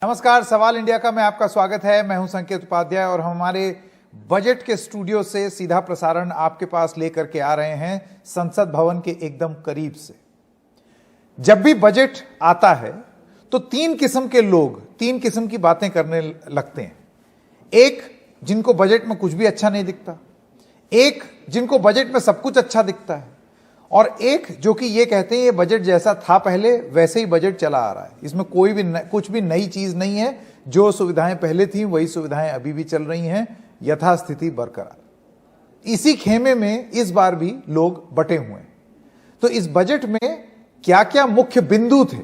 नमस्कार, सवाल इंडिया का में आपका स्वागत है। मैं हूं संकेत उपाध्याय और हमारे बजट के स्टूडियो से सीधा प्रसारण आपके पास लेकर के आ रहे हैं संसद भवन के एकदम करीब से। जब भी बजट आता है तो तीन किस्म के लोग तीन किस्म की बातें करने लगते हैं। एक जिनको बजट में कुछ भी अच्छा नहीं दिखता, एक जिनको बजट में सब कुछ अच्छा दिखता है, और एक जो कि ये कहते हैं ये बजट जैसा था पहले वैसे ही बजट चला आ रहा है, इसमें कोई भी कुछ भी नई चीज नहीं है, जो सुविधाएं पहले थी वही सुविधाएं अभी भी चल रही हैं, यथास्थिति बरकरार। इसी खेमे में इस बार भी लोग बटे हुए हैं। तो इस बजट में क्या क्या मुख्य बिंदु थे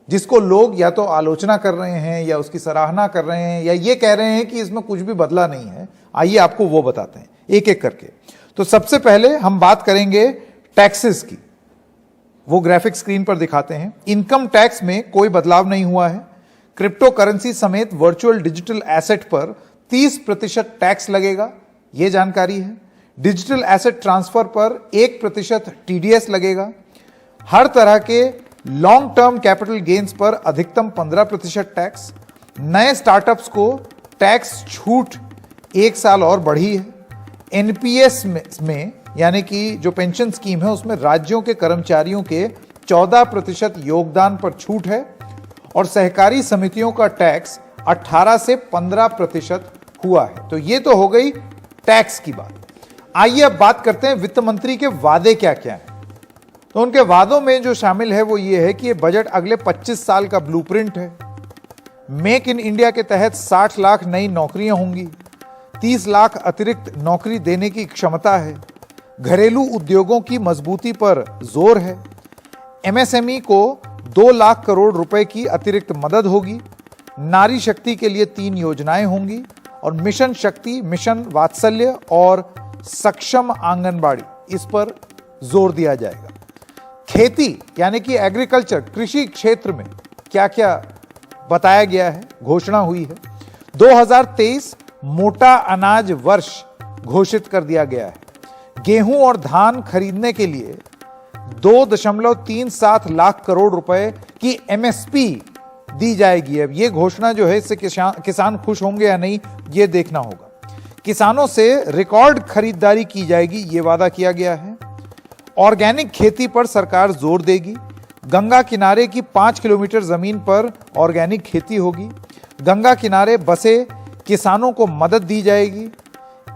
जिसको लोग या तो आलोचना कर रहे हैं या उसकी सराहना कर रहे हैं या ये कह रहे हैं कि इसमें कुछ भी बदला नहीं है, आइए आपको वो बताते हैं एक एक करके। तो सबसे पहले हम बात करेंगे टैक्सेस की। वो ग्राफिक स्क्रीन पर दिखाते हैं। इनकम टैक्स में कोई बदलाव नहीं हुआ है। क्रिप्टो करेंसी समेत वर्चुअल डिजिटल एसेट पर 30% टैक्स लगेगा, यह जानकारी है। डिजिटल एसेट ट्रांसफर पर 1% टीडीएस लगेगा। हर तरह के लॉन्ग टर्म कैपिटल गेन्स पर अधिकतम 15% टैक्स। नए स्टार्टअप्स को टैक्स छूट 1 साल और बढ़ी है। एनपीएस में यानी कि जो पेंशन स्कीम है उसमें राज्यों के कर्मचारियों के 14% योगदान पर छूट है और सहकारी समितियों का टैक्स 18 से 15% हुआ है। तो ये तो हो गई टैक्स की बात। आइए अब बात करते हैं वित्त मंत्री के वादे क्या क्या हैं। तो उनके वादों में जो शामिल है वो ये है कि ये बजट अगले 25 साल का ब्लूप्रिंट है। मेक इन इंडिया के तहत 60 लाख नई नौकरियां होंगी। 30 लाख अतिरिक्त नौकरी देने की क्षमता है। घरेलू उद्योगों की मजबूती पर जोर है। एमएसएमई को 2 लाख करोड़ रुपए की अतिरिक्त मदद होगी। नारी शक्ति के लिए 3 योजनाएं होंगी और मिशन शक्ति, मिशन वात्सल्य और सक्षम आंगनबाड़ी, इस पर जोर दिया जाएगा। खेती यानी कि एग्रीकल्चर, कृषि क्षेत्र में क्या क्या बताया गया है, घोषणा हुई है। 2023 मोटा अनाज वर्ष घोषित कर दिया गया है। गेहूं और धान खरीदने के लिए 2.37 लाख करोड़ रुपए की एमएसपी दी जाएगी। अब ये घोषणा जो है इससे किसान खुश होंगे या नहीं ये देखना होगा। किसानों से रिकॉर्ड खरीदारी की जाएगी, ये वादा किया गया है। ऑर्गेनिक खेती पर सरकार जोर देगी। गंगा किनारे की 5 किलोमीटर जमीन पर ऑर्गेनिक खेती होगी। गंगा किनारे बसे किसानों को मदद दी जाएगी।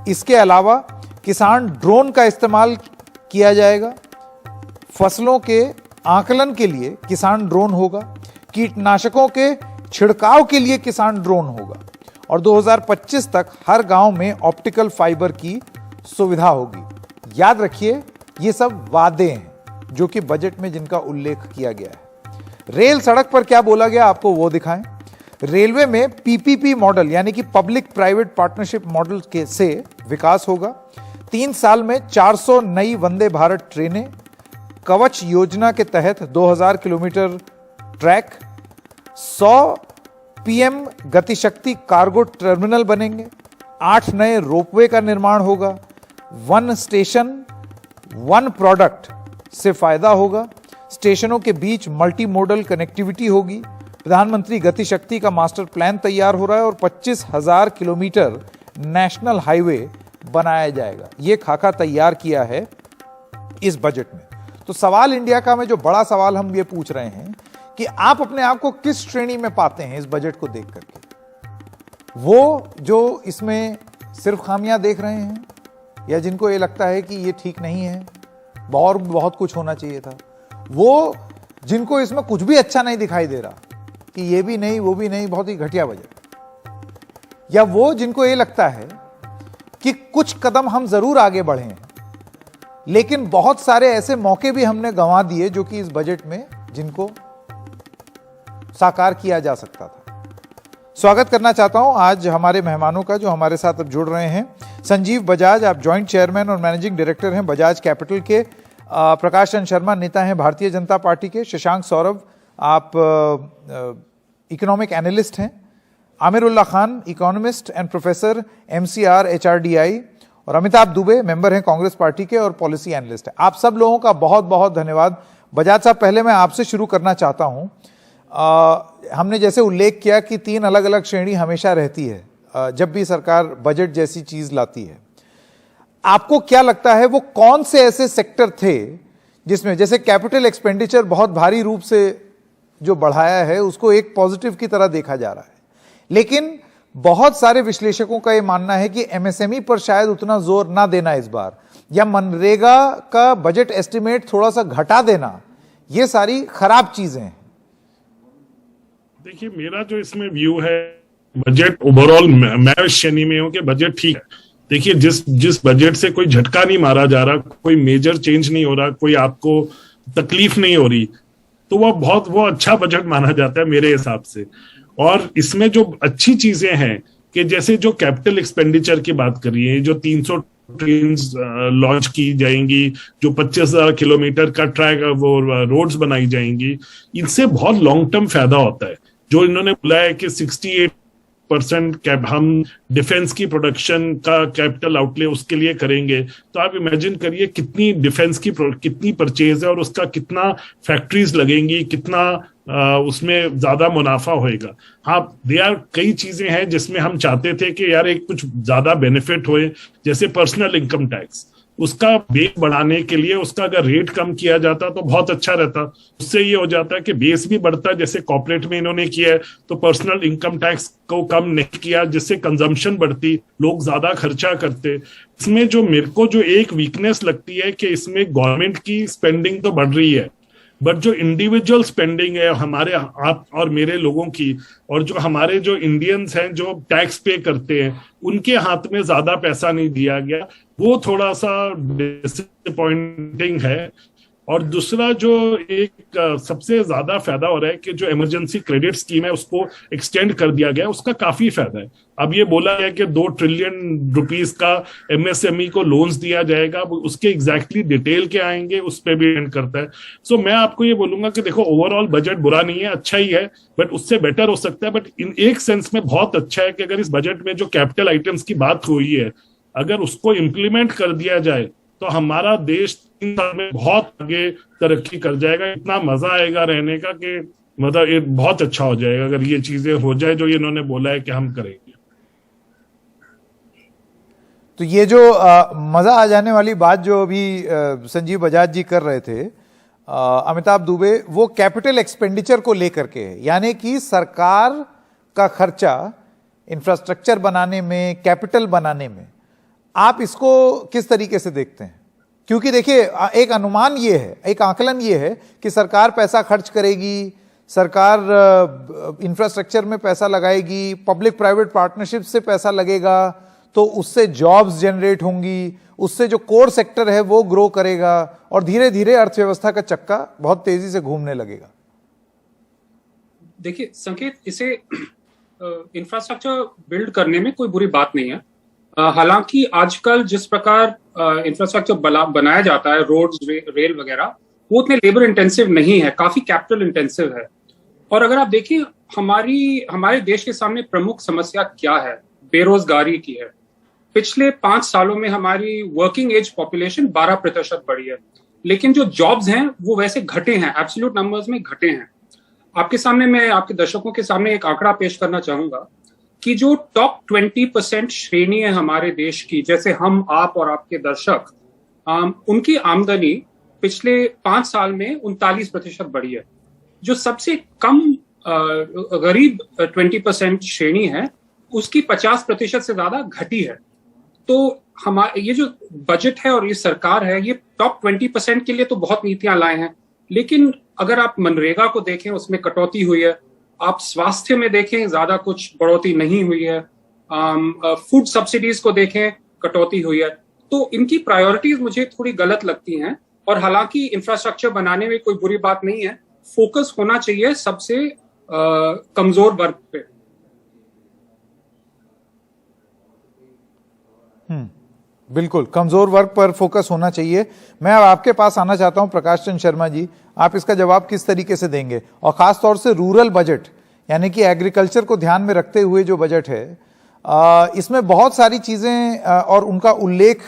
इसके अलावा किसान ड्रोन का इस्तेमाल किया जाएगा। फसलों के आकलन के लिए किसान ड्रोन होगा। कीटनाशकों के छिड़काव के लिए किसान ड्रोन होगा और 2025 तक हर गांव में ऑप्टिकल फाइबर की सुविधा होगी। याद रखिए ये सब वादे हैं जो कि बजट में जिनका उल्लेख किया गया है। रेल सड़क पर क्या बोला गया आपको वो दिखाएं। रेलवे में पीपीपी मॉडल यानी कि पब्लिक प्राइवेट पार्टनरशिप मॉडल के से विकास होगा। 3 साल में 400 नई वंदे भारत ट्रेनें। कवच योजना के तहत 2000 kilometre track. 100 PM Gatishakti cargo terminal बनेंगे। 8 नए रोपवे का निर्माण होगा। 1 स्टेशन 1 प्रोडक्ट से फायदा होगा। स्टेशनों के बीच मल्टी मोडल कनेक्टिविटी होगी। प्रधानमंत्री गतिशक्ति का मास्टर प्लान तैयार हो रहा है और 25,000 किलोमीटर नेशनल हाईवे बनाया जाएगा। यह खाका तैयार किया है इस बजट में। तो सवाल इंडिया का में जो बड़ा सवाल हम ये पूछ रहे हैं कि आप अपने आप को किस श्रेणी में पाते हैं इस बजट को देख करके। वो जो इसमें सिर्फ खामियां देख रहे हैं या जिनको ये लगता है कि ये ठीक नहीं है, और बहुत कुछ होना चाहिए था। वो जिनको इसमें कुछ भी अच्छा नहीं दिखाई दे रहा कि ये भी नहीं वो भी नहीं, बहुत ही घटिया बजट। या वो जिनको ये लगता है कि कुछ कदम हम जरूर आगे बढ़े हैं लेकिन बहुत सारे ऐसे मौके भी हमने गंवा दिए जो कि इस बजट में जिनको साकार किया जा सकता था। स्वागत करना चाहता हूं आज हमारे मेहमानों का जो हमारे साथ अब जुड़ रहे हैं। संजीव बजाज, आप जॉइंट चेयरमैन और मैनेजिंग डायरेक्टर हैं बजाज कैपिटल के। प्रकाश चंद्र शर्मा, नेता हैं भारतीय जनता पार्टी के। शशांक सौरभ, आप इकोनॉमिक एनालिस्ट हैं। Amirullah Khan, economist and professor MCR HRDI. और अमिताभ दुबे, मेंबर हैं कांग्रेस पार्टी के और पॉलिसी एनालिस्ट हैं। आप सब लोगों का बहुत बहुत धन्यवाद। बजाज साहब, पहले मैं आपसे शुरू करना चाहता हूं। हमने जैसे उल्लेख किया कि 3 अलग अलग श्रेणी हमेशा रहती है जब भी सरकार बजट जैसी चीज लाती है। आपको क्या लगता है वो कौन से ऐसे सेक्टर थे जिसमें, जैसे कैपिटल एक्सपेंडिचर बहुत भारी रूप से जो बढ़ाया है उसको एक पॉजिटिव की तरह देखा जा रहा है, लेकिन बहुत सारे विश्लेषकों का यह मानना है कि एमएसएमई पर शायद उतना जोर ना देना इस बार, या मनरेगा का बजट एस्टिमेट थोड़ा सा घटा देना, ये सारी खराब चीजें हैं। देखिए, मेरा जो इसमें व्यू है, बजट ओवरऑल मैं इस श्रेणी में हूं कि बजट ठीक है। देखिए, जिस बजट से कोई झटका नहीं मारा जा रहा, कोई मेजर चेंज नहीं हो रहा, कोई आपको तकलीफ नहीं हो रही, तो वो अच्छा बजट माना जाता है मेरे हिसाब से। और इसमें जो अच्छी चीजें हैं कि जैसे जो कैपिटल एक्सपेंडिचर की बात करिए, जो 300 ट्रेन लॉन्च की जाएंगी, जो 25,000 किलोमीटर का ट्रैक वो रोड्स बनाई जाएंगी, इनसे बहुत लॉन्ग टर्म फायदा होता है। जो इन्होंने बोला है कि 68% हम डिफेंस की प्रोडक्शन का कैपिटल आउटले उसके लिए करेंगे, तो आप इमेजिन करिए कितनी डिफेंस की कितनी परचेज है और उसका कितना फैक्ट्रीज लगेंगी, कितना उसमें ज्यादा मुनाफा होएगा। हाँ, कई चीजें हैं जिसमें हम चाहते थे कि यार एक कुछ ज्यादा बेनिफिट होए, जैसे पर्सनल इनकम टैक्स, उसका बेस बढ़ाने के लिए उसका अगर रेट कम किया जाता तो बहुत अच्छा रहता। उससे ये हो जाता है कि बेस भी बढ़ता है, जैसे कॉर्पोरेट में इन्होंने किया है, तो पर्सनल इनकम टैक्स को कम नहीं किया, जिससे कंजम्पशन बढ़ती, लोग ज्यादा खर्चा करते। इसमें जो मेरे को जो एक वीकनेस लगती है कि इसमें गवर्नमेंट की स्पेंडिंग तो बढ़ रही है, बट जो इंडिविजुअल स्पेंडिंग है हमारे आप और मेरे लोगों की, और जो हमारे जो इंडियंस हैं जो टैक्स पे करते हैं, उनके हाथ में ज्यादा पैसा नहीं दिया गया, वो थोड़ा सा डिसअपॉइंटिंग है। और दूसरा जो एक सबसे ज्यादा फायदा हो रहा है कि जो इमरजेंसी क्रेडिट स्कीम है उसको एक्सटेंड कर दिया गया, उसका काफी फायदा है। अब ये बोला है कि 2 ट्रिलियन रुपीस का एमएसएमई को लोन्स दिया जाएगा, उसके एग्जैक्टली डिटेल के आएंगे उस पर भी डिपेंड करता है। सो मैं आपको ये बोलूंगा कि देखो, ओवरऑल बजट बुरा नहीं है, अच्छा ही है, बट उससे बेटर हो सकता है। बट इन एक सेंस में बहुत अच्छा है कि अगर इस बजट में जो कैपिटल आइटम्स की बात हुई है, अगर उसको इम्प्लीमेंट कर दिया जाए तो हमारा देश 3 साल में बहुत आगे तरक्की कर जाएगा। इतना मजा आएगा रहने का कि मतलब ये बहुत अच्छा हो जाएगा अगर ये चीजें हो जाए जो इन्होंने बोला है कि हम करेंगे। तो ये जो मजा आ जाने वाली बात जो अभी संजीव बजाज जी कर रहे थे, अमिताभ दुबे, वो कैपिटल एक्सपेंडिचर को लेकर के है, यानी कि सरकार का खर्चा इंफ्रास्ट्रक्चर बनाने में, कैपिटल बनाने में, आप इसको किस तरीके से देखते हैं? क्योंकि देखिए, एक अनुमान ये है, एक आकलन ये है कि सरकार पैसा खर्च करेगी, सरकार इंफ्रास्ट्रक्चर में पैसा लगाएगी, पब्लिक प्राइवेट पार्टनरशिप से पैसा लगेगा, तो उससे जॉब्स जनरेट होंगी, उससे जो कोर सेक्टर है वो ग्रो करेगा और धीरे धीरे अर्थव्यवस्था का चक्का बहुत तेजी से घूमने लगेगा। देखिए संकेत, इसे इंफ्रास्ट्रक्चर बिल्ड करने में कोई बुरी बात नहीं है। हालांकि आजकल जिस प्रकार इंफ्रास्ट्रक्चर बनाया जाता है, रोड्स, रेल वगैरह, वो उतने लेबर इंटेंसिव नहीं है, काफी कैपिटल इंटेंसिव है। और अगर आप देखें, हमारे देश के सामने प्रमुख समस्या क्या है? बेरोजगारी की है। पिछले 5 सालों में हमारी वर्किंग एज पॉपुलेशन 12% बढ़ी है, लेकिन जो जॉब्स हैं वो वैसे घटे हैं, एब्सोल्यूट नंबर्स में घटे हैं। आपके सामने, मैं आपके दर्शकों के सामने एक आंकड़ा पेश करना चाहूंगा कि जो टॉप 20% श्रेणी है हमारे देश की, जैसे हम, आप और आपके दर्शक, उनकी आमदनी पिछले 5 साल में 39% बढ़ी है। जो सबसे कम गरीब 20% श्रेणी है, उसकी 50% से ज्यादा घटी है। तो हमारे ये जो बजट है और ये सरकार है, ये टॉप 20% के लिए तो बहुत नीतियां लाए हैं, लेकिन अगर आप मनरेगा को देखें, उसमें कटौती हुई है। आप स्वास्थ्य में देखें, ज्यादा कुछ बढ़ोतरी नहीं हुई है। फूड सब्सिडीज को देखें, कटौती हुई है। तो इनकी प्रायोरिटीज मुझे थोड़ी गलत लगती हैं। और हालांकि इंफ्रास्ट्रक्चर बनाने में कोई बुरी बात नहीं है, फोकस होना चाहिए सबसे कमजोर वर्ग पे। बिल्कुल, कमजोर वर्ग पर फोकस होना चाहिए। मैं अब आपके पास आना चाहता हूं, प्रकाश चंद्र शर्मा जी, आप इसका जवाब किस तरीके से देंगे? और खास तौर से रूरल बजट, यानी कि एग्रीकल्चर को ध्यान में रखते हुए जो बजट है, इसमें बहुत सारी चीजें और उनका उल्लेख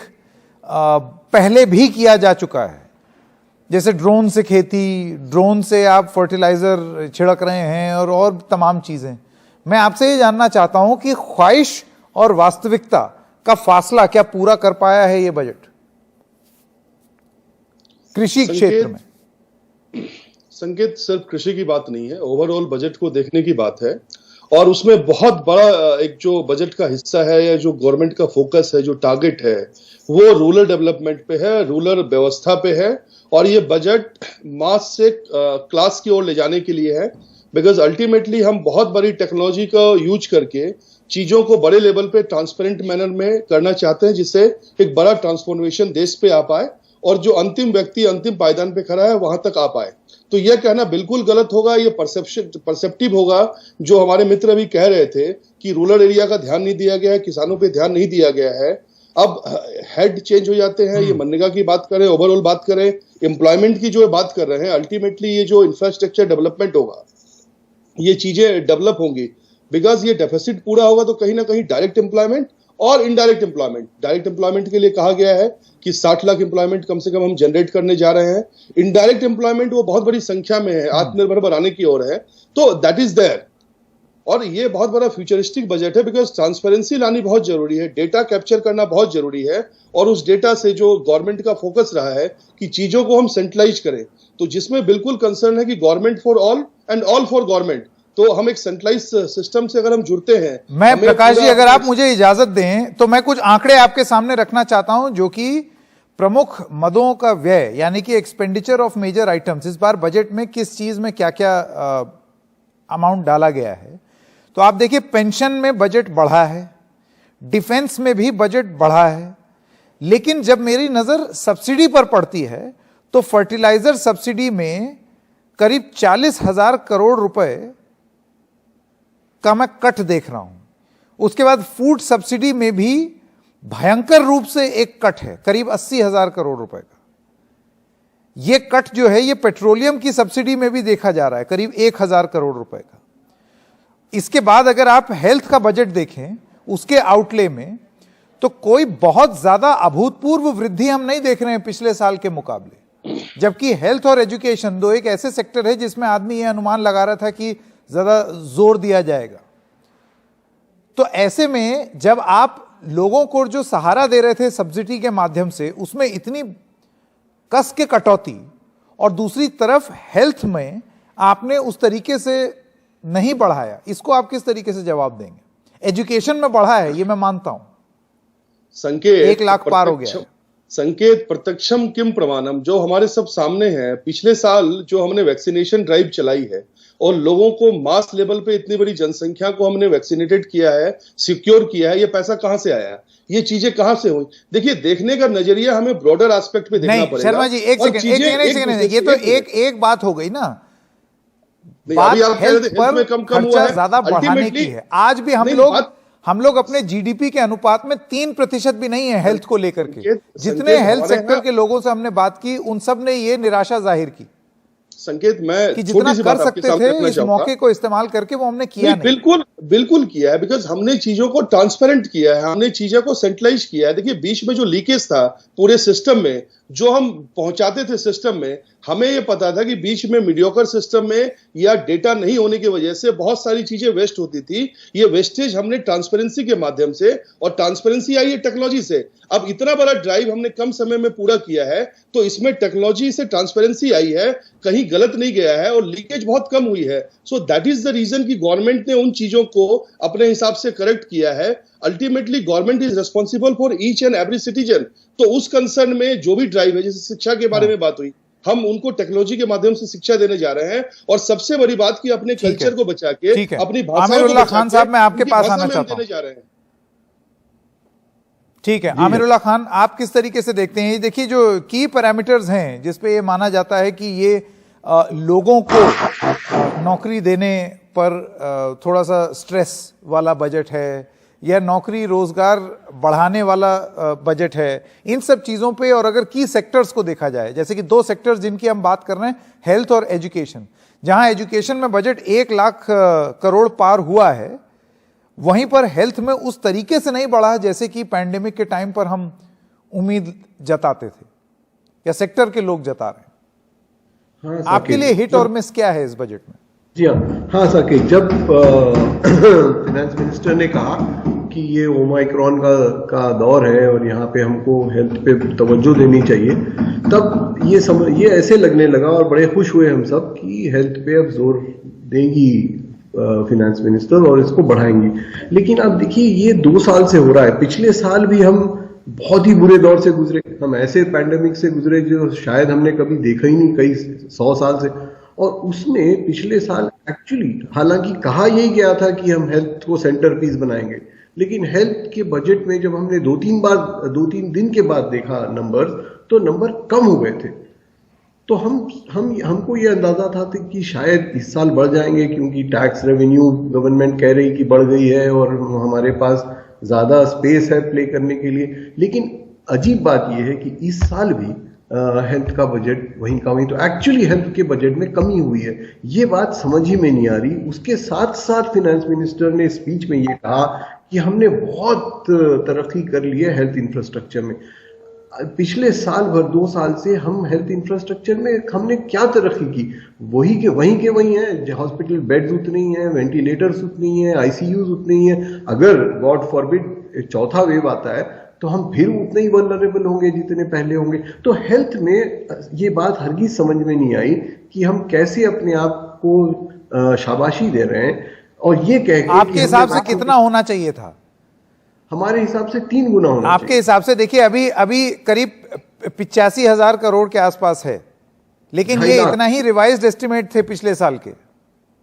पहले भी किया जा चुका है, जैसे ड्रोन से खेती, ड्रोन से आप फर्टिलाइजर छिड़क रहे हैं और तमाम चीजें। मैं आपसे ये जानना चाहता हूं कि ख्वाहिश और वास्तविकता का फासला क्या पूरा कर पाया है ये बजट कृषि क्षेत्र में? संकेत, सिर्फ कृषि की बात नहीं है, ओवरऑल बजट को देखने की बात है। और उसमें बहुत बड़ा एक जो बजट का हिस्सा है या जो गवर्नमेंट का फोकस है, जो टारगेट है, वो रूरल डेवलपमेंट पे है, रूरल व्यवस्था पे है। और ये बजट मास से क्लास की ओर ले जाने के लिए है, बिकॉज अल्टीमेटली हम बहुत बड़ी टेक्नोलॉजी का यूज करके चीजों को बड़े लेवल पे ट्रांसपेरेंट मैनर में करना चाहते हैं, जिससे एक बड़ा ट्रांसफॉर्मेशन देश पे आ पाए और जो अंतिम व्यक्ति अंतिम पायदान पे खड़ा है वहां तक आ पाए। तो यह कहना बिल्कुल गलत होगा, ये परसेप्टिव होगा। जो हमारे मित्र अभी कह रहे थे कि रूरल एरिया का ध्यान नहीं दिया गया है, किसानों पे ध्यान नहीं दिया गया है, अब हेड चेंज हो जाते हैं। ये मनरेगा की बात करें, ओवरऑल बात करें, एम्प्लॉयमेंट की जो बात कर रहे हैं, अल्टीमेटली ये जो इंफ्रास्ट्रक्चर डेवलपमेंट होगा, ये चीजें डेवलप होंगी। बिकॉज ये डेफिसिट पूरा होगा तो कहीं ना कहीं डायरेक्ट एम्प्लॉयमेंट और इनडायरेक्ट एम्प्लॉयमेंट, डायरेक्ट एम्प्लॉयमेंट के लिए कहा गया है कि 60 लाख एम्प्लॉयमेंट कम से कम हम जनरेट करने जा रहे हैं। इनडायरेक्ट एम्प्लॉयमेंट वो बहुत बड़ी संख्या में है, आत्मनिर्भर बनाने की ओर है, तो दैट इज देयर। और ये बहुत बड़ा फ्यूचरिस्टिक बजट है, बिकॉज ट्रांसपेरेंसी लानी बहुत जरूरी है, डेटा कैप्चर करना बहुत जरूरी है। और उस डेटा से जो गवर्नमेंट का फोकस रहा है कि चीजों को हम सेंट्रलाइज करें, तो जिसमें बिल्कुल कंसर्न है कि government for all and all for government, तो हम एक सेंट्रलाइज सिस्टम से अगर हम जुड़ते हैं। मैं प्रकाश जी, अगर आप मुझे इजाजत दें तो मैं कुछ आंकड़े आपके सामने रखना चाहता हूं, जो कि प्रमुख मदों का व्यय यानी कि एक्सपेंडिचर ऑफ मेजर आइटम्स, इस बार बजट में किस चीज में क्या क्या अमाउंट डाला गया है। तो आप देखिए, पेंशन में बजट बढ़ा है, डिफेंस में भी बजट बढ़ा है, लेकिन जब मेरी नजर सब्सिडी पर पड़ती है तो फर्टिलाइजर सब्सिडी में करीब 40,000 करोड़ रुपए का मैं कट देख रहा हूं। उसके बाद फूड सब्सिडी में भी भयंकर रूप से एक कट है, करीब 80,000 करोड़ रुपए का। यह कट जो है, यह पेट्रोलियम की सब्सिडी में भी देखा जा रहा है, करीब 1,000 करोड़ रुपए का। इसके बाद अगर आप हेल्थ का बजट देखें, उसके आउटले में, तो कोई बहुत ज्यादा अभूतपूर्व वृद्धि हम नहीं देख रहे हैं पिछले साल के मुकाबले। जबकि हेल्थ और एजुकेशन दो एक ऐसे सेक्टर है जिसमें आदमी यह अनुमान लगा रहा था कि ज्यादा जोर दिया जाएगा। तो ऐसे में जब आप लोगों को जो सहारा दे रहे थे सब्सिडी के माध्यम से, उसमें इतनी कस के कटौती, और दूसरी तरफ हेल्थ में आपने उस तरीके से नहीं बढ़ाया, इसको आप किस तरीके से जवाब देंगे? एजुकेशन में बढ़ा है, ये मैं मानता हूं, संकेत 1 लाख पार हो गया है। संकेत प्रत्यक्षम किम प्रमाणम, जो हमारे सब सामने है। पिछले साल जो हमने वैक्सीनेशन ड्राइव चलाई है और लोगों को मास लेवल पे इतनी बड़ी जनसंख्या को हमने वैक्सीनेटेड किया है, सिक्योर किया है, ये पैसा कहां से आया, ये चीजें कहां से हुई? देखिए, देखने का नजरिया हमें ब्रॉडर एस्पेक्ट पे देखना पड़ेगा। शर्मा जी, एक सेकंड, ये तो एक बात हो गई ना। बात हेल्थ पर खर्चा ज्यादा बढ़ाने की है। आज भी हम लोग अपने जीडीपी के अनुपात में 3% भी नहीं है हेल्थ को लेकर के। जितने हेल्थ सेक्टर के लोगों से हमने बात की, उन सब ने ये निराशा जाहिर की। संकेत, मैं कि जितना कर सकते थे इस मौके को इस्तेमाल करके, वो हमने किया नहीं। बिल्कुल किया है, बिकॉज हमने चीजों को ट्रांसपेरेंट किया है, हमने चीजों को सेंट्रलाइज किया है। देखिए, बीच में जो लीकेज था पूरे सिस्टम में, जो हम पहुंचाते थे सिस्टम में, हमें यह पता था कि बीच में मीडियोकर सिस्टम में या डेटा नहीं होने की वजह से बहुत सारी चीजें वेस्ट होती थी। ये वेस्टेज हमने ट्रांसपेरेंसी के माध्यम से, और ट्रांसपेरेंसी आई है टेक्नोलॉजी से। अब इतना बड़ा ड्राइव हमने कम समय में पूरा किया है, तो इसमें टेक्नोलॉजी से ट्रांसपेरेंसी आई है, कहीं गलत नहीं गया है, और लीकेज बहुत कम हुई है। So that is the reason कि गवर्नमेंट ने उन चीजों को अपने हिसाब से करेक्ट किया है। Ultimately government is responsible for each and every citizen. तो उस कंसर्न में जो भी ड्राइव है, जैसे शिक्षा के बारे में बात हुई, हम उनको टेक्नोलॉजी के माध्यम से शिक्षा देने जा रहे हैं। और सबसे बड़ी बात कि अपने कल्चर को बचा के, अपनी भाषा को आमिरुल्लाह खान साहब, मैं आपके पास आना चाहता हूं। ठीक है आमिरुल्लाह खान, आप किस तरीके से देखते हैं? देखिए, जो की पैरामीटर्स हैं जिसपे ये माना जाता है कि ये लोगों को नौकरी देने पर थोड़ा सा स्ट्रेस वाला बजट है, या नौकरी रोजगार बढ़ाने वाला बजट है, इन सब चीजों पे। और अगर की सेक्टर्स को देखा जाए, जैसे कि 2 सेक्टर्स जिनकी हम बात कर रहे हैं, हेल्थ और एजुकेशन, जहां एजुकेशन में बजट 1 लाख करोड़ पार हुआ है, वहीं पर हेल्थ में उस तरीके से नहीं बढ़ा जैसे कि पैंडेमिक के टाइम पर हम उम्मीद जताते थे या सेक्टर के लोग जता रहे हैं। हाँ, आपके लिए हिट और मिस क्या है इस बजट में? जी हाँ साकेत, जब फाइनेंस मिनिस्टर ने कहा कि ये ओमाइक्रॉन का दौर है और यहाँ पे हमको हेल्थ पे तवज्जो देनी चाहिए, तब ये ऐसे लगने लगा और बड़े खुश हुए हम सब कि हेल्थ पे अब जोर देंगी फाइनेंस मिनिस्टर और इसको बढ़ाएंगी। लेकिन अब देखिए ये 2 साल से हो रहा है। पिछले साल भी हम बहुत ही बुरे दौर से गुजरे, हम ऐसे पैंडेमिक से गुजरे जो शायद हमने कभी देखा ही नहीं कई 100 साल से। और उसमें पिछले साल एक्चुअली हालांकि कहा यही गया था कि हम हेल्थ को सेंटर पीस बनाएंगे, लेकिन हेल्थ के बजट में जब हमने 2-3 दिन के बाद देखा नंबर्स, तो नंबर कम हो गए थे। तो हमको ये अंदाजा था कि शायद इस साल बढ़ जाएंगे क्योंकि टैक्स रेवेन्यू गवर्नमेंट कह रही कि बढ़ गई है और हमारे पास ज्यादा स्पेस है प्ले करने के लिए। लेकिन अजीब बात यह है कि इस साल भी हेल्थ का बजट वहीं का वहीं, तो एक्चुअली हेल्थ के बजट में कमी हुई है। ये बात समझ ही में नहीं आ रही। उसके साथ साथ फाइनेंस मिनिस्टर ने स्पीच में ये कहा कि हमने बहुत तरक्की कर ली है हेल्थ इंफ्रास्ट्रक्चर में। पिछले साल भर 2 साल से हम हेल्थ इंफ्रास्ट्रक्चर में हमने क्या तरक्की की? वहीं के वहीं है। हॉस्पिटल बेड्स उतने ही हैं, वेंटिलेटर्स उतनी ही हैं, आईसीयूज उतनी ही हैं। अगर गॉड फॉरबिड चौथा वेव आता है तो हम फिर उतने ही वल्नरेबल होंगे जितने पहले होंगे। तो हेल्थ में ये बात हरगिज समझ में नहीं आई कि हम कैसे अपने आप को शाबाशी दे रहे हैं और ये कह के आपके हिसाब से कितना होना चाहिए था? हमारे हिसाब से 3 गुना होना चाहिए। आपके हिसाब से देखिए अभी करीब 85,000 करोड़ के आसपास है, लेकिन ये इतना ही रिवाइज्ड एस्टिमेट थे पिछले साल के।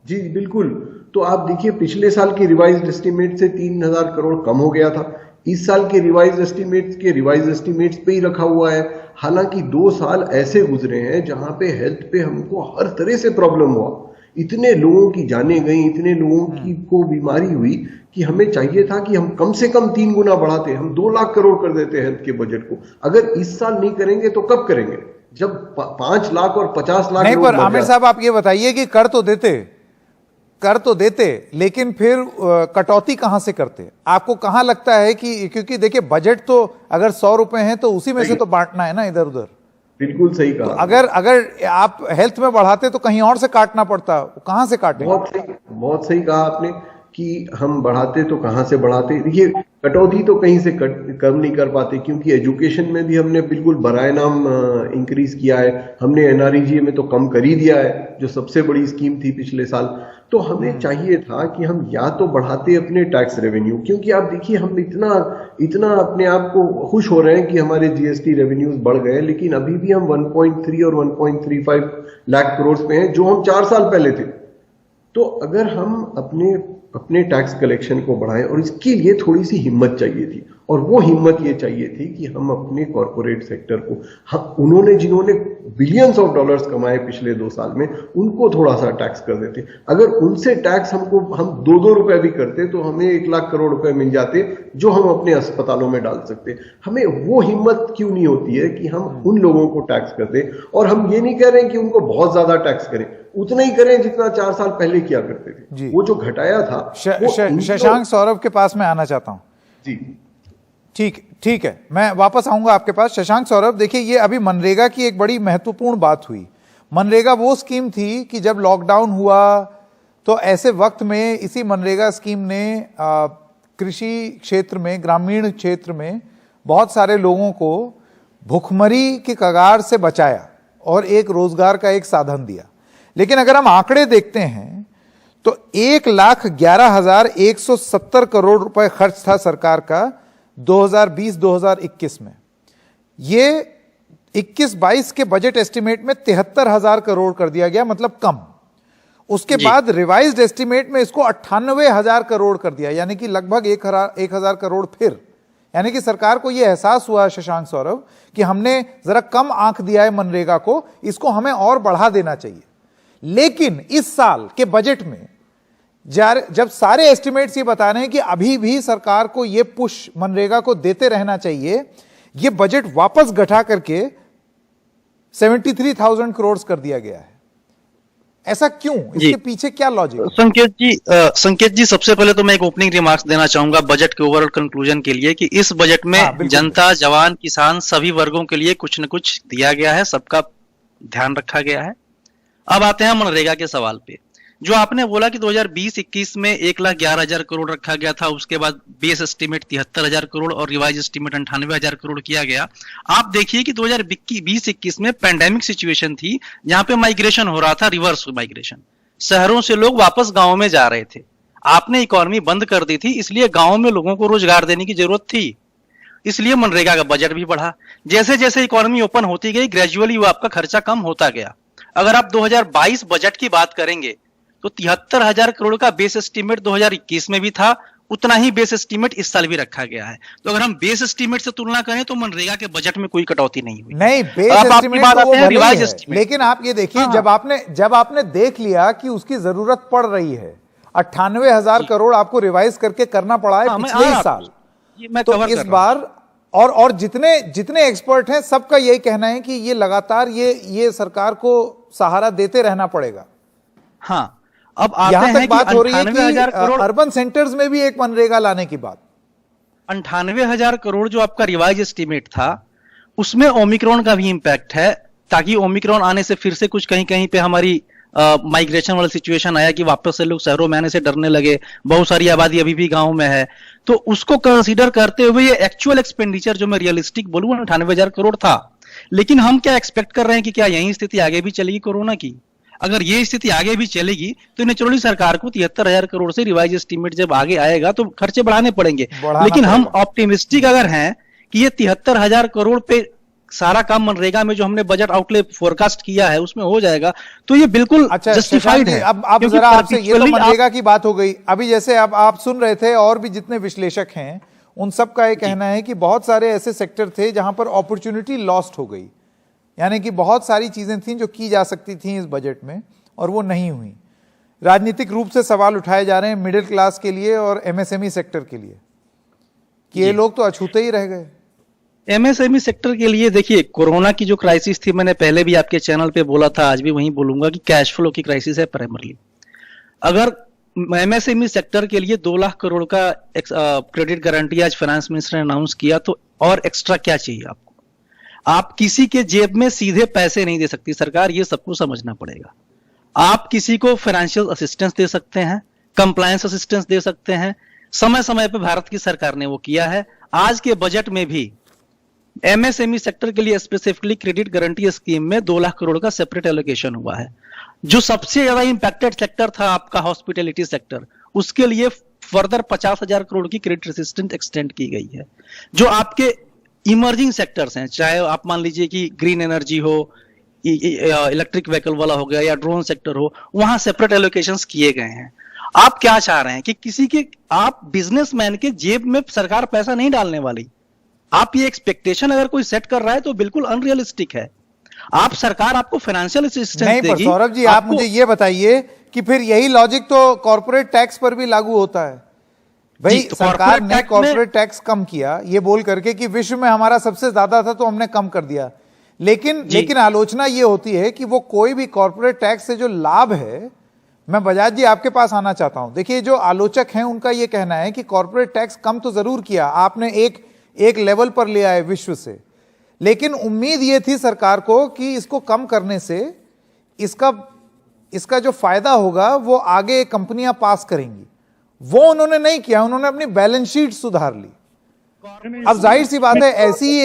जी बिल्कुल। तो आप देखिए पिछले साल के रिवाइज्ड एस्टिमेट से 3,000 करोड़ कम हो गया था। इस साल के रिवाइज्ड एस्टिमेट्स पे ही रखा हुआ है। हालांकि 2 साल ऐसे गुजरे हैं जहां पे हेल्थ पे हमको हर तरह से प्रॉब्लम हुआ। इतने लोगों की जानें गई, इतने लोगों की को बीमारी हुई कि हमें चाहिए था कि हम कम से कम 3 गुना बढ़ाते, हम 2 लाख करोड़ कर देते हेल्थ के बजट को। अगर इस साल नहीं करेंगे तो कब करेंगे? जब 5 लाख और 50 लाख नहीं, पर आमिर साहब आप ये बताइए कि कर तो देते लेकिन फिर कटौती कहां से करते? आपको कहां लगता है कि, क्योंकि देखिए बजट तो अगर 100 रुपए हैं तो उसी में से तो बांटना है ना इधर उधर। बिल्कुल सही कहा। तो अगर आप हेल्थ में बढ़ाते तो कहीं और से काटना पड़ता, कहां से काटें? बहुत सही कहा आपने कि हम बढ़ाते तो कहां से बढ़ाते। देखिए कटौती तो कहीं से कम नहीं कर पाते, क्योंकि एजुकेशन में भी हमने बिल्कुल बराए नाम इंक्रीज किया है। हमने एनआरईजीए में तो कम कर ही दिया है, जो सबसे बड़ी स्कीम थी पिछले साल। तो हमें चाहिए था कि हम या तो बढ़ाते अपने टैक्स रेवेन्यू, क्योंकि आप देखिए हम इतना अपने आप को खुश हो रहे हैं कि हमारे जीएसटी रेवेन्यूज बढ़ गए, लेकिन अभी भी हम 1.3 और 1.35 लाख करोड़ पे हैं जो हम 4 साल पहले थे। तो अगर हम अपने टैक्स कलेक्शन को बढ़ाएं, और इसके लिए थोड़ी सी हिम्मत चाहिए थी, और वो हिम्मत ये चाहिए थी कि हम अपने कॉर्पोरेट सेक्टर को जिन्होंने बिलियंस ऑफ डॉलर्स कमाए पिछले 2 साल में, उनको थोड़ा सा टैक्स कर देते। अगर उनसे टैक्स हम 2 रुपए भी करते तो हमें 1 लाख करोड़ रुपए मिल जाते जो हम अपने अस्पतालों में डाल सकते। हमें वो हिम्मत क्यों नहीं होती है कि हम उन लोगों को टैक्स कर दें? और हम ये नहीं कह रहे हैं कि उनको बहुत ज्यादा टैक्स करें, उतना ही करें जितना 4 साल पहले किया करते थे। वो जो घटाया था। शशांक सौरभ के पास मैं आना चाहता हूं। जी ठीक है, मैं वापस आऊंगा आपके पास। शशांक सौरभ, देखिए ये अभी मनरेगा की एक बड़ी महत्वपूर्ण बात हुई। मनरेगा वो स्कीम थी कि जब लॉकडाउन हुआ तो ऐसे वक्त में इसी मनरेगा स्कीम ने कृषि क्षेत्र में, ग्रामीण क्षेत्र में बहुत सारे लोगों को भुखमरी के कगार से बचाया और एक रोजगार का एक साधन दिया। लेकिन अगर हम आंकड़े देखते हैं तो 1,11,170 करोड़ रुपए खर्च था सरकार का 2020-2021 में। ये 21-22 के बजट एस्टिमेट में 73,000 करोड़ कर दिया गया, मतलब कम। उसके बाद रिवाइज्ड एस्टिमेट में इसको 98,000 करोड़ कर दिया, यानी कि लगभग 1,000 करोड़ फिर। यानी कि सरकार को यह एहसास हुआ शशांक सौरभ कि हमने जरा कम आंक दिया है मनरेगा को, इसको हमें और बढ़ा देना चाहिए। लेकिन इस साल के बजट में जब सारे एस्टिमेट्स ये बता रहे हैं कि अभी भी सरकार को ये पुश मनरेगा को देते रहना चाहिए, ये बजट वापस घटा करके 73,000 करोड़ कर दिया गया है। ऐसा क्यों? इसके पीछे क्या लॉजिक? संकेत जी, सबसे पहले तो मैं एक ओपनिंग रिमार्क्स देना चाहूंगा बजट के ओवरऑल कंक्लूजन के लिए कि इस बजट में जनता, जवान, किसान सभी वर्गों के लिए कुछ न कुछ दिया गया है, सबका ध्यान रखा गया है। अब आते हैं मनरेगा के सवाल पे। जो आपने बोला कि 2020-21 में 1,11,000 करोड़ रखा गया था, उसके बाद बेस एस्टीमेट 73,000 करोड़ और रिवाइज एस्टीमेट 98,000 करोड़ किया गया। आप देखिए कि 2020-21 में पैंडेमिक सिचुएशन थी, जहां पे माइग्रेशन हो रहा था, रिवर्स माइग्रेशन, शहरों से लोग वापस गांव में जा रहे थे। आपने इकोनॉमी बंद कर दी थी, इसलिए गांव में लोगों को रोजगार देने की जरूरत थी, इसलिए मनरेगा का बजट भी बढ़ा। जैसे जैसे इकोनॉमी ओपन होती गई, ग्रेजुअली वो आपका खर्चा कम होता गया। अगर आप 2022 बजट की बात करेंगे तो 73,000 करोड़ का बेस एस्टीमेट 2021 में भी था, उतना ही बेस एस्टीमेट इस साल भी रखा गया है। तो अगर हम बेस एस्टीमेट से तुलना करें तो मनरेगा के बजट में कोई कटौती नहीं हुई। नहीं, बेस एस्टीमेट तो वो भले ही है, लेकिन आप ये देखिए, जब आपने देख लिया कि उसकी जरूरत पड़ रही है, 98,000 करोड़ आपको रिवाइज करके करना पड़ा है पिछले ही साल, तो इस बार और जितने एक्सपर्ट हैं सबका यही कहना है कि ये लगातार ये सरकार को सहारा देते रहना पड़ेगा। हाँ, अब आते यहां तक हैं बात हो रही है कि 98,000 अर्बन सेंटर्स में भी एक मनरेगा लाने की बात। 98,000 करोड़ जो आपका रिवाइज एस्टीमेट था, उसमें ओमिक्रॉन का भी इंपैक्ट है, ताकि ओमिक्रॉन आने से फिर से कुछ कहीं कहीं पे हमारी माइग्रेशन वाला सिचुएशन आया कि वापस से लोग शहरों में आने से डरने लगे, बहुत सारी आबादी अभी भी गांव में है। तो उसको कंसीडर करते हुए ये एक्चुअल एक्सपेंडिचर जो मैं रियलिस्टिक बोलूं 98,000 करोड़ था। लेकिन हम क्या एक्सपेक्ट कर रहे हैं कि क्या यही स्थिति आगे भी चलेगी कोरोना की? अगर ये स्थिति आगे भी चलेगी तो नेचुरली सरकार को 73,000 करोड़ से रिवाइज एस्टीमेट जब आगे आएगा तो खर्चे बढ़ाने पड़ेंगे। लेकिन हम ऑप्टिमिस्टिक अगर हैं कि ये 73,000 करोड़ पे सारा काम मनरेगा में जो हमने बजट आउटले फोरकास्ट किया है उसमें हो जाएगा, तो ये बिल्कुल जस्टिफाइड है। अब जरा आपसे, ये तो मनरेगा की बात हो गई। अभी जैसे अब आप सुन रहे थे, और भी जितने विश्लेषक हैं उन सब का ये कहना है कि बहुत सारे ऐसे सेक्टर थे जहां पर अपॉर्चुनिटी लॉस्ट हो गई, यानी कि बहुत सारी चीजें थीं जो की जा सकती थीं इस बजट में और वो नहीं हुई। राजनीतिक रूप से सवाल उठाए जा रहे हैं मिडिल क्लास के लिए और एमएसएमई सेक्टर के लिए कि ये लोग तो अछूते ही रह गए। एमएसएमई सेक्टर के लिए देखिए, कोरोना की जो क्राइसिस थी, मैंने पहले भी आपके चैनल पे बोला था, आज भी वही बोलूंगा कि कैश फ्लो की क्राइसिस है प्राइमरली। अगर एमएसएमई सेक्टर के लिए 2 लाख करोड़ का क्रेडिट गारंटी आज फाइनेंस मिनिस्टर ने अनाउंस किया, तो और एक्स्ट्रा क्या चाहिए आपको? आप किसी के जेब में सीधे पैसे नहीं दे सकती सरकार, ये सबको समझना पड़ेगा। आप किसी को फाइनेंशियल असिस्टेंस दे सकते हैं, कंप्लायंस असिस्टेंस दे सकते हैं, समय समय पर भारत की सरकार ने वो किया है। आज के बजट में भी एमएसएमई सेक्टर के लिए स्पेसिफिकली क्रेडिट गारंटी स्कीम में 2 लाख करोड़ का सेपरेट एलोकेशन हुआ है। जो सबसे ज्यादा इंपैक्टेड सेक्टर था आपका हॉस्पिटैलिटी सेक्टर, उसके लिए फर्दर 50,000 करोड़ की क्रेडिट असिस्टेंस एक्सटेंड की गई है। जो आपके इमर्जिंग सेक्टर्स हैं, चाहे आप मान लीजिए कि ग्रीन एनर्जी हो, इलेक्ट्रिक व्हीकल वाला हो गया या ड्रोन सेक्टर हो, वहां सेपरेट एलोकेशंस किए गए हैं। आप क्या चाह रहे हैं कि किसी के, आप बिजनेसमैन के जेब में सरकार पैसा नहीं डालने वाली। आप ये एक्सपेक्टेशन अगर कोई सेट कर रहा है तो बिल्कुल अनरियलिस्टिक है। आप सरकार आपको फाइनेंशियल असिस्टेंस देगी। पर सौरभ जी, आप मुझे ये बताइए कि फिर यही लॉजिक तो कॉर्पोरेट टैक्स पर भी लागू होता है। भाई, तो सरकार ने कॉर्पोरेट टैक्स कम किया ये बोल करके कि विश्व में हमारा सबसे ज्यादा था तो हमने कम कर दिया, लेकिन आलोचना ये होती है कि वो कोई भी कॉर्पोरेट टैक्स से जो लाभ है, मैं बजाज जी आपके पास आना चाहता हूं। देखिए, जो आलोचक हैं उनका ये कहना है कि कॉर्पोरेट टैक्स कम तो जरूर किया आपने, एक लेवल पर ले आए विश्व से, लेकिन उम्मीद ये थी सरकार को कि इसको कम करने से इसका जो फायदा होगा वो आगे कंपनियां पास करेंगी। वो उन्होंने नहीं किया, उन्होंने अपनी बैलेंस शीट सुधार ली। अब जाहिर सी बात है, ऐसी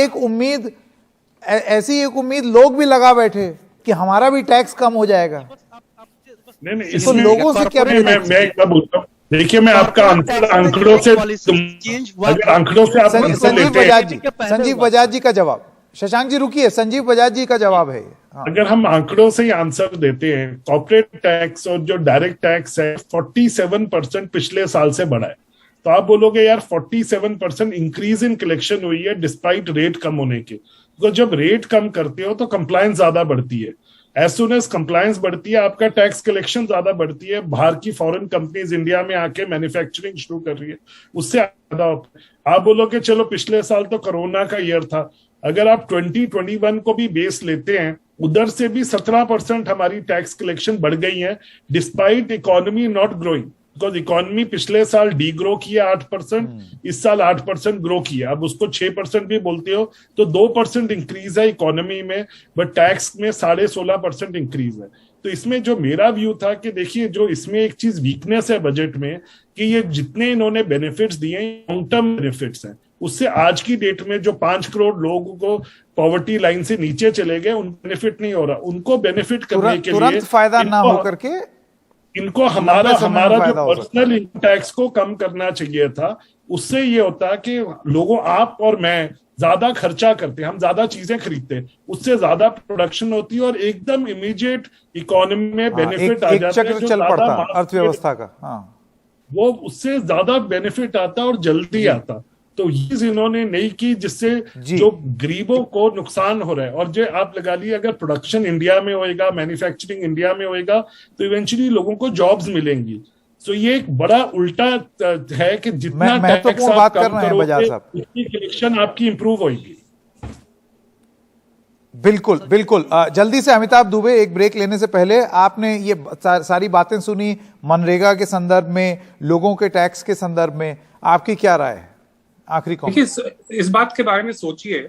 एक उम्मीद लोग भी लगा बैठे कि हमारा भी टैक्स कम हो जाएगा। नहीं, तो लोगों से क्या, मैं क्या बोलता हूँ, देखिए मैं आपका आंकड़ों से संजीव बजाज जी का जवाब, शशांक जी रुकिए, संजीव बजाज जी का जवाब है। हाँ। अगर हम आंकड़ों से ही आंसर देते हैं, कॉर्पोरेट टैक्स और जो डायरेक्ट टैक्स है 47% पिछले साल से बढ़ा है, तो आप बोलोगे यार 47% इंक्रीज इन कलेक्शन हुई है डिस्पाइट रेट कम होने के। तो जब रेट कम करते हो तो कंप्लायंस ज्यादा बढ़ती है, एज सुन एज कंप्लायंस बढ़ती है आपका टैक्स कलेक्शन ज्यादा बढ़ती है। बाहर की फॉरेन कंपनीज इंडिया में आके मैन्युफैक्चरिंग शुरू कर रही है, उससे ज्यादा। आप बोलोगे चलो पिछले साल तो कोरोना का ईयर था, अगर आप 2021 को भी बेस लेते हैं, उधर से भी 17% हमारी टैक्स कलेक्शन बढ़ गई है despite economy not growing. Because economy पिछले साल डी ग्रो किया 8%, इस साल 8% ग्रो किया। अब उसको 6% भी बोलते हो तो 2% इंक्रीज है इकोनॉमी में, बट टैक्स में 16.5% इंक्रीज है। तो इसमें जो मेरा व्यू था कि देखिए, जो इसमें एक चीज वीकनेस है बजट में कि ये जितने इन्होंने बेनिफिट्स दिए लॉन्ग टर्म बेनिफिट्स हैं, उससे आज की डेट में जो 5 करोड़ लोगों को पॉवर्टी लाइन से नीचे चले गए उनको बेनिफिट नहीं हो रहा। उनको बेनिफिट करने के लिए तुरंत फायदा ना होकर के इनको हमारा जो पर्सनल इनकम टैक्स को कम करना चाहिए था। उससे ये होता कि लोगों, आप और मैं ज्यादा खर्चा करते, हम ज्यादा चीजें खरीदते, उससे ज्यादा प्रोडक्शन होती है और एकदम इमीडिएट इकोनॉमी में बेनिफिट आ जाता है, जो चल पड़ता ज्यादा अर्थव्यवस्था का। हाँ, वो उससे ज्यादा बेनिफिट आता और जल्दी आता। तो ये इन्होंने नहीं की, जिससे जो गरीबों को नुकसान हो रहा है। और जो आप लगा लीजिए, अगर प्रोडक्शन इंडिया में होएगा, मैन्युफैक्चरिंग इंडिया में होएगा, तो इवेंचुअली लोगों को जॉब्स मिलेंगी। तो ये एक बड़ा उल्टा है कि जितना टैक्स आप कम करोगे उतनी कलेक्शन आपकी इंप्रूव होगी। बिल्कुल बिल्कुल। जल्दी से अमिताभ दुबे, एक ब्रेक लेने से पहले, आपने ये सारी बातें सुनी मनरेगा के संदर्भ में, लोगों के टैक्स के संदर्भ में, आपकी क्या राय है? आखिरी कॉमेंट। देखिए, इस बात के बारे में सोचिए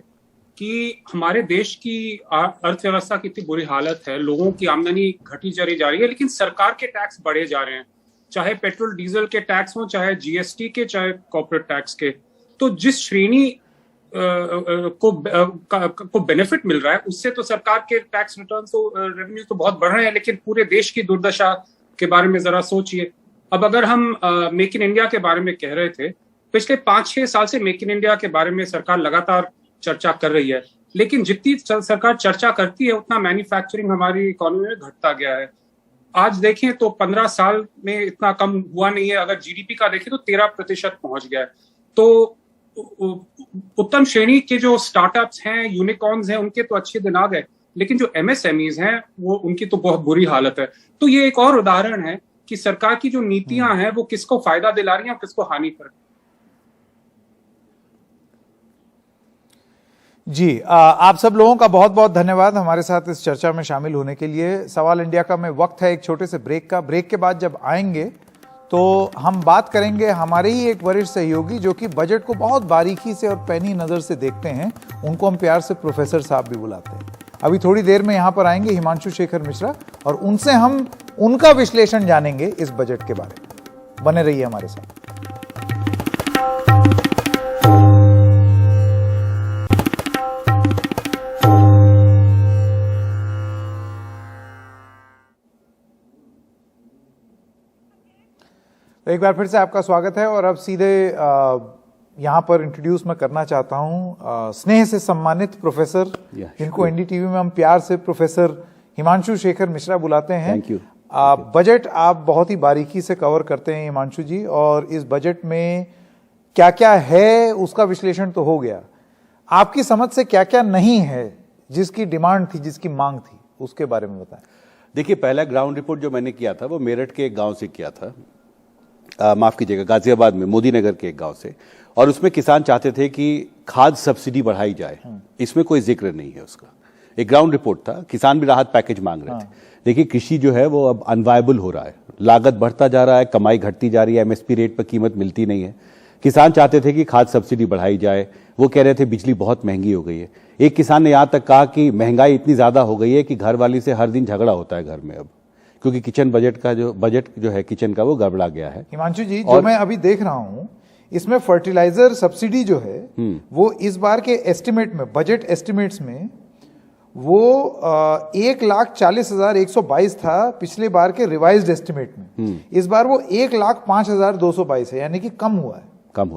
कि हमारे देश की अर्थव्यवस्था की इतनी बुरी हालत है, लोगों की आमदनी घटी चली जा रही है, लेकिन सरकार के टैक्स बढ़े जा रहे हैं, चाहे पेट्रोल डीजल के टैक्स हो, चाहे जीएसटी के, चाहे कॉर्पोरेट टैक्स के। तो जिस श्रेणी को बेनिफिट मिल रहा है, उससे तो सरकार के टैक्स रिटर्न तो रेवेन्यू तो बहुत बढ़ रहे हैं, लेकिन पूरे देश की दुर्दशा के बारे में जरा सोचिए। अब अगर हम मेक इन इंडिया के बारे में कह रहे थे, पिछले 5-6 साल से मेक इन इंडिया के बारे में सरकार लगातार चर्चा कर रही है, लेकिन जितनी सरकार चर्चा करती है उतना मैन्युफैक्चरिंग हमारी इकोनॉमी में घटता गया है। आज देखें तो 15 साल में इतना कम हुआ नहीं है। अगर जीडीपी का देखें तो 13% पहुंच गया है। तो उत्तम श्रेणी के जो स्टार्टअप्स हैं, यूनिकॉर्न्स हैं, उनके तो अच्छे दिन आ गए, लेकिन जो एमएसएमईज हैं वो उनकी तो बहुत बुरी हालत है। तो ये एक और उदाहरण है कि सरकार की जो नीतियां हैं वो किसको फायदा दिला रही हैं और किसको हानि कर। जी, आप सब लोगों का बहुत बहुत धन्यवाद हमारे साथ इस चर्चा में शामिल होने के लिए। सवाल इंडिया का में वक्त है एक छोटे से ब्रेक का। ब्रेक के बाद जब आएंगे तो हम बात करेंगे हमारे ही एक वरिष्ठ सहयोगी जो कि बजट को बहुत बारीकी से और पैनी नजर से देखते हैं, उनको हम प्यार से प्रोफेसर साहब भी बुलाते हैं। अभी थोड़ी देर में यहां पर आएंगे हिमांशु शेखर मिश्रा और उनसे हम उनका विश्लेषण जानेंगे इस बजट के बारे में। बने रहिए हमारे साथ। एक बार फिर से आपका स्वागत है और अब सीधे यहाँ पर इंट्रोड्यूस मैं करना चाहता हूँ स्नेह से सम्मानित प्रोफेसर, जिनको एनडीटीवी में हम प्यार से प्रोफेसर हिमांशु शेखर मिश्रा बुलाते हैं। Thank you. बजट आप बहुत ही बारीकी से कवर करते हैं हिमांशु जी, और इस बजट में क्या क्या है उसका विश्लेषण तो हो गया, आपकी समझ से क्या क्या नहीं है जिसकी डिमांड थी, जिसकी मांग थी, उसके बारे में बताएं। देखिए, पहला ग्राउंड रिपोर्ट जो मैंने किया था वो मेरठ के एक गांव से किया था, माफ कीजिएगा गाजियाबाद में मोदी नगर के एक गांव से, और उसमें किसान चाहते थे कि खाद सब्सिडी बढ़ाई जाए। इसमें कोई जिक्र नहीं है उसका। एक ग्राउंड रिपोर्ट था, किसान भी राहत पैकेज मांग रहे थे। देखिए, कृषि जो है वो अब अनवायबल हो रहा है, लागत बढ़ता जा रहा है, कमाई घटती जा रही है, एमएसपी रेट पर कीमत मिलती नहीं है। किसान चाहते थे कि खाद सब्सिडी बढ़ाई जाए, वो कह रहे थे बिजली बहुत महंगी हो गई है। एक किसान ने यहां तक कहा कि महंगाई इतनी ज्यादा हो गई है कि घरवाली से हर दिन झगड़ा होता है घर में अब, क्योंकि किचन बजट जो है किचन का वो गड़बड़ा गया है। हिमांशु जी, जो मैं अभी देख रहा हूं इसमें फर्टिलाइजर सब्सिडी जो है वो इस बार के एस्टिमेट में, बजट एस्टिमेट्स में वो 1,40,122 था पिछले बार के रिवाइज्ड एस्टिमेट में। इस बार वो 1,05,222 है, यानी कि कम हुआ है।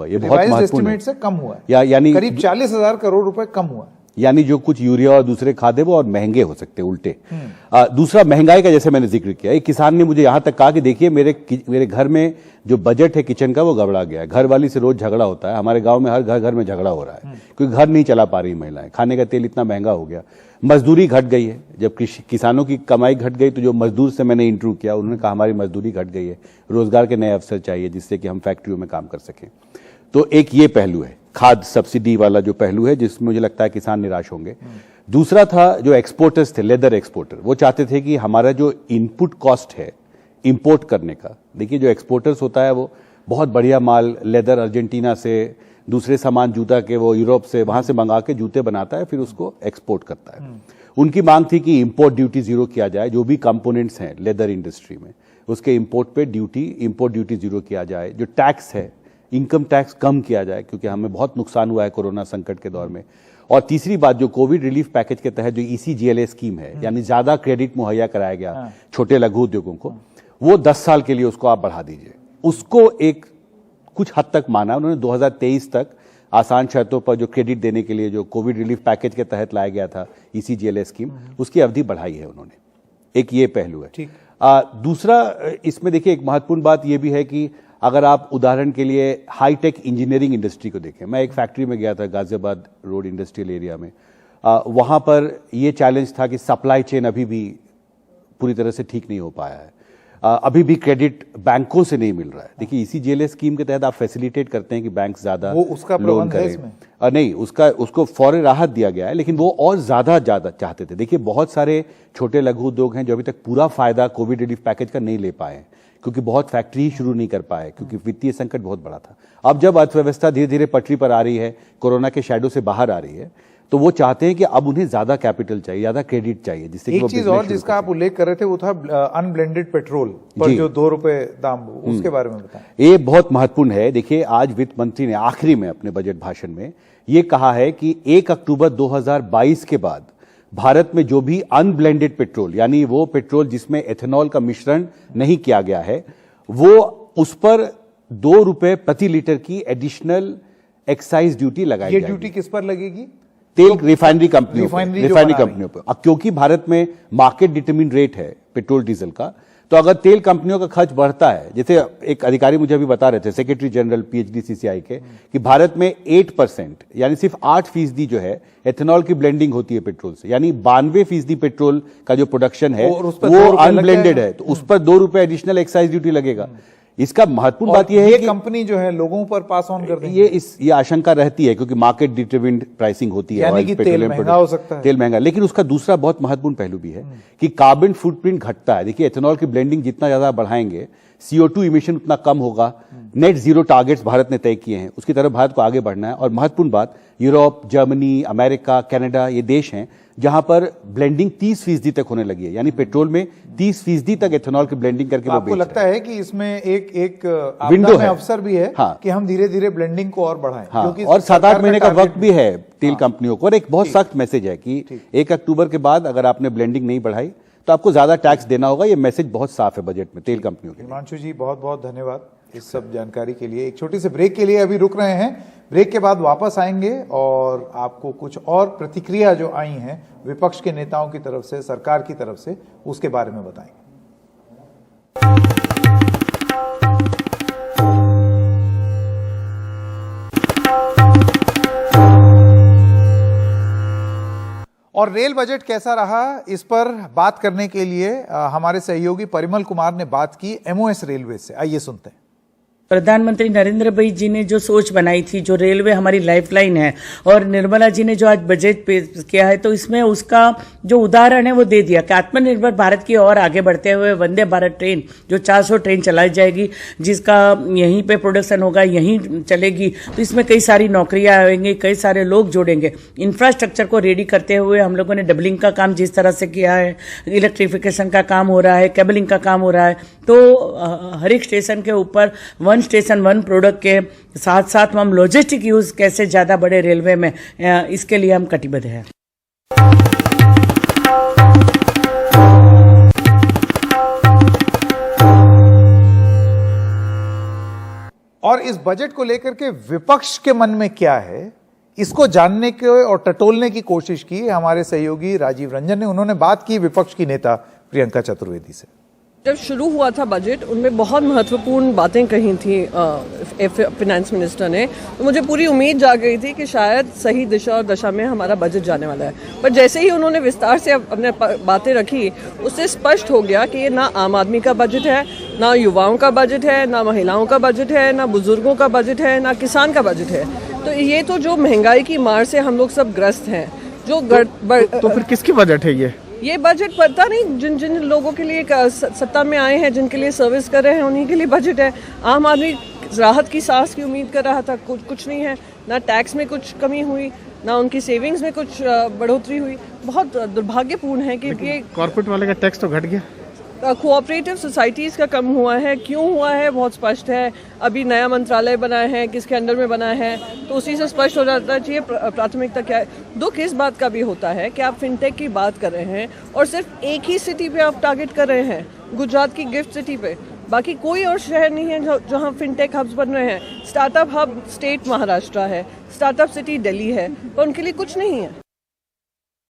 ये बहुत महत्वपूर्ण एस्टिमेट से कम हुआ है, यानी करीब 40,000 करोड़ रुपए कम हुआ है। यानी जो कुछ यूरिया और दूसरे खाद है वो और महंगे हो सकते हैं उल्टे। दूसरा, महंगाई का जैसे मैंने जिक्र किया, एक किसान ने मुझे यहां तक कहा कि देखिए मेरे घर में जो बजट है किचन का वो गड़बड़ा गया है, घर वाली से रोज झगड़ा होता है, हमारे गांव में हर घर में झगड़ा हो रहा है, क्योंकि घर नहीं चला पा रही महिलाएं, खाने का तेल इतना महंगा हो गया, मजदूरी घट गई है। जब किसानों की कमाई घट गई तो जो मजदूर से मैंने इंटरव्यू किया उन्होंने कहा हमारी मजदूरी घट गई है, रोजगार के नए अवसर चाहिए जिससे कि हम फैक्ट्रियों में काम कर सकें। तो एक ये पहलू है, खाद सब्सिडी वाला जो पहलू है, जिसमें मुझे लगता है किसान निराश होंगे। दूसरा था जो एक्सपोर्टर्स थे, लेदर एक्सपोर्टर, वो चाहते थे कि हमारा जो इनपुट कॉस्ट है इंपोर्ट करने का। देखिए जो एक्सपोर्टर्स होता है वो बहुत बढ़िया माल लेदर अर्जेंटीना से, दूसरे सामान जूता के वो यूरोप से, वहां से मंगा के जूते बनाता है, फिर उसको एक्सपोर्ट करता है। उनकी मांग थी कि इंपोर्ट ड्यूटी जीरो किया जाए, जो भी कंपोनेंट्स हैं लेदर इंडस्ट्री में उसके इंपोर्ट पे इंपोर्ट ड्यूटी जीरो किया जाए, जो टैक्स है इनकम टैक्स कम किया जाए क्योंकि हमें बहुत नुकसान हुआ है कोरोना संकट के दौर में। और तीसरी बात, जो कोविड रिलीफ पैकेज के तहत जो ECGLA स्कीम है, यानी ज्यादा क्रेडिट मुहैया कराया गया छोटे लघु उद्योगों को, वो 10 साल के लिए उसको आप बढ़ा दीजिए। उसको एक कुछ हद तक माना उन्होंने। 2023 तक आसान शर्तों पर जो क्रेडिट देने के लिए जो कोविड रिलीफ पैकेज के तहत लाया गया था ECGLA स्कीम, उसकी अवधि बढ़ाई है उन्होंने। एक ये पहलू है। दूसरा इसमें देखिए एक महत्वपूर्ण बात यह भी है कि अगर आप उदाहरण के लिए हाईटेक इंजीनियरिंग इंडस्ट्री को देखें, मैं एक फैक्ट्री में गया था गाजियाबाद रोड इंडस्ट्रियल एरिया में, वहां पर यह चैलेंज था कि सप्लाई चेन अभी भी पूरी तरह से ठीक नहीं हो पाया है। अभी भी क्रेडिट बैंकों से नहीं मिल रहा है। देखिए ECGLA स्कीम के तहत आप फैसिलिटेट करते हैं कि बैंक ज्यादा लोन करें, नहीं उसको फौरी राहत दिया गया है, लेकिन वो और ज्यादा चाहते थे। देखिए बहुत सारे छोटे लघु उद्योग हैं जो अभी तक पूरा फायदा कोविड रिलीफ पैकेज का नहीं ले पाए क्योंकि बहुत फैक्ट्री ही शुरू नहीं कर पाए क्योंकि वित्तीय संकट बहुत बड़ा था। अब जब अर्थव्यवस्था धीरे धीरे पटरी पर आ रही है, कोरोना के शैडो से बाहर आ रही है, तो वो चाहते हैं कि अब उन्हें ज्यादा कैपिटल चाहिए, ज्यादा क्रेडिट चाहिए, जिससे एक चीज और जिसका आप उल्लेख कर रहे थे वो था अनब्लेंडेड पेट्रोल पर जो 2 रुपए दाम, उसके बारे में बताएं। ये बहुत महत्वपूर्ण है। देखिए आज वित्त मंत्री ने आखिरी में अपने बजट भाषण में ये कहा है कि 1 अक्टूबर 2022 के बाद भारत में जो भी अनब्लेंडेड पेट्रोल, यानी वो पेट्रोल जिसमें एथेनॉल का मिश्रण नहीं किया गया है, वो उस पर 2 रुपए प्रति लीटर की एडिशनल एक्साइज ड्यूटी लगाई जाएगी। ये ड्यूटी किस पर लगेगी? तेल रिफाइनरी कंपनियों पर। क्योंकि भारत में मार्केट डिटरमिन रेट है पेट्रोल डीजल का, तो अगर तेल कंपनियों का खर्च बढ़ता है, जैसे एक अधिकारी मुझे अभी बता रहे थे, सेक्रेटरी जनरल PhD CCI के, कि भारत में 8% यानी सिर्फ 8% जो है एथेनॉल की ब्लेंडिंग होती है पेट्रोल से, यानी 92% पेट्रोल का जो प्रोडक्शन है वो अनब्लेंडेड है, तो उस पर 2 रुपए एडिशनल एक्साइज ड्यूटी लगेगा। इसका महत्वपूर्ण बात यह है कि कंपनी जो है लोगों पर पास ऑन कर देंगे। ये आशंका रहती है क्योंकि मार्केट डिटरमिन्ड प्राइसिंग होती है, यानी कि तेल महंगा हो सकता है। तेल महंगा, लेकिन उसका दूसरा बहुत महत्वपूर्ण पहलू भी है कि कार्बन फुटप्रिंट घटता है। देखिए एथेनॉल की ब्लेंडिंग जितना ज्यादा बढ़ाएंगे, CO2 इमिशन उतना कम होगा। नेट जीरो टारगेट्स भारत ने तय किए हैं, उसकी तरफ भारत को आगे बढ़ना है। और महत्वपूर्ण बात, यूरोप, जर्मनी, अमेरिका, कनाडा, ये देश हैं जहां पर ब्लेंडिंग 30% तक होने लगी है, यानी पेट्रोल में 30% तक एथेनॉल की ब्लेंडिंग करके वो आपको बेच लगता रहे है कि इसमें एक विंडो है, अवसर भी है कि हम धीरे धीरे ब्लेंडिंग को और बढ़ाएं? क्योंकि और 7-8 महीने का वक्त भी है तेल कंपनियों को। और एक बहुत सख्त मैसेज है कि 1 अक्टूबर के बाद अगर आपने ब्लेंडिंग नहीं बढ़ाई तो आपको ज्यादा टैक्स देना होगा। ये मैसेज बहुत साफ है बजट में तेल कंपनियों के लिए। हिमांशु जी बहुत बहुत धन्यवाद इस सब जानकारी के लिए। एक छोटी सी ब्रेक के लिए अभी रुक रहे हैं, ब्रेक के बाद वापस आएंगे और आपको कुछ और प्रतिक्रिया जो आई हैं विपक्ष के नेताओं की तरफ से, सरकार की तरफ से, उसके बारे में बताएंगे। और रेल बजट कैसा रहा, इस पर बात करने के लिए हमारे सहयोगी परिमल कुमार ने बात की MOS रेलवे से। आइए सुनते हैं। प्रधानमंत्री नरेंद्र भाई जी ने जो सोच बनाई थी, जो रेलवे हमारी लाइफलाइन है, और निर्मला जी ने जो आज बजट पेश किया है, तो इसमें उसका जो उदाहरण है वो दे दिया कि आत्मनिर्भर भारत की ओर आगे बढ़ते हुए वंदे भारत ट्रेन जो 400 ट्रेन चलाई जाएगी, जिसका यहीं पे प्रोडक्शन होगा, यहीं चलेगी, तो इसमें कई सारी नौकरियां आएंगी, कई सारे लोग जुड़ेंगे। इंफ्रास्ट्रक्चर को रेडी करते हुए हम लोगों ने डबलिंग का काम जिस तरह से किया है, इलेक्ट्रिफिकेशन का काम हो रहा है, केबलिंग का काम हो रहा है, तो हर एक स्टेशन के ऊपर वन स्टेशन वन प्रोडक्ट के साथ साथ हम लॉजिस्टिक यूज कैसे ज्यादा बड़े रेलवे में, इसके लिए हम कटिबद्ध हैं। और इस बजट को लेकर के विपक्ष के मन में क्या है, इसको जानने के और टटोलने की कोशिश की हमारे सहयोगी राजीव रंजन ने। उन्होंने बात की विपक्ष की नेता प्रियंका चतुर्वेदी से। जब शुरू हुआ था बजट, उनमें बहुत महत्वपूर्ण बातें कही थी फिनेंस मिनिस्टर ने, तो मुझे पूरी उम्मीद जाग गई थी कि शायद सही दिशा और दशा में हमारा बजट जाने वाला है। पर जैसे ही उन्होंने विस्तार से अपने बातें रखी, उससे स्पष्ट हो गया कि ये ना आम आदमी का बजट है, ना युवाओं का बजट है, ना महिलाओं का बजट है, ना बुजुर्गों का बजट है, ना किसान का बजट है। तो ये तो जो महंगाई की मार से हम लोग सब ग्रस्त हैं, जो तो फिर किसकी बजट है ये? ये बजट पता नहीं जिन जिन लोगों के लिए सत्ता में आए हैं, जिनके लिए सर्विस कर रहे हैं, उन्हीं के लिए बजट है। आम आदमी राहत की सांस की उम्मीद कर रहा था, कुछ नहीं है। ना टैक्स में कुछ कमी हुई, ना उनकी सेविंग्स में कुछ बढ़ोतरी हुई। बहुत दुर्भाग्यपूर्ण है कि ये कॉर्पोरेट वाले का टैक्स तो घट गया, कोऑपरेटिव सोसाइटीज का कम हुआ है। क्यों हुआ है बहुत स्पष्ट है। अभी नया मंत्रालय बना है, किसके अंडर में बना है, तो उसी से स्पष्ट हो जाता चाहिए प्राथमिकता क्या है। दुख इस बात का भी होता है कि आप फिनटेक की बात कर रहे हैं और सिर्फ एक ही सिटी पे आप टारगेट कर रहे हैं, गुजरात की गिफ्ट सिटी पे। बाकी कोई और शहर नहीं है जहां फिनटेक हब्स बन रहे हैं। स्टार्टअप हब स्टेट महाराष्ट्र है, स्टार्टअप सिटी दिल्ली है, पर उनके लिए कुछ नहीं है।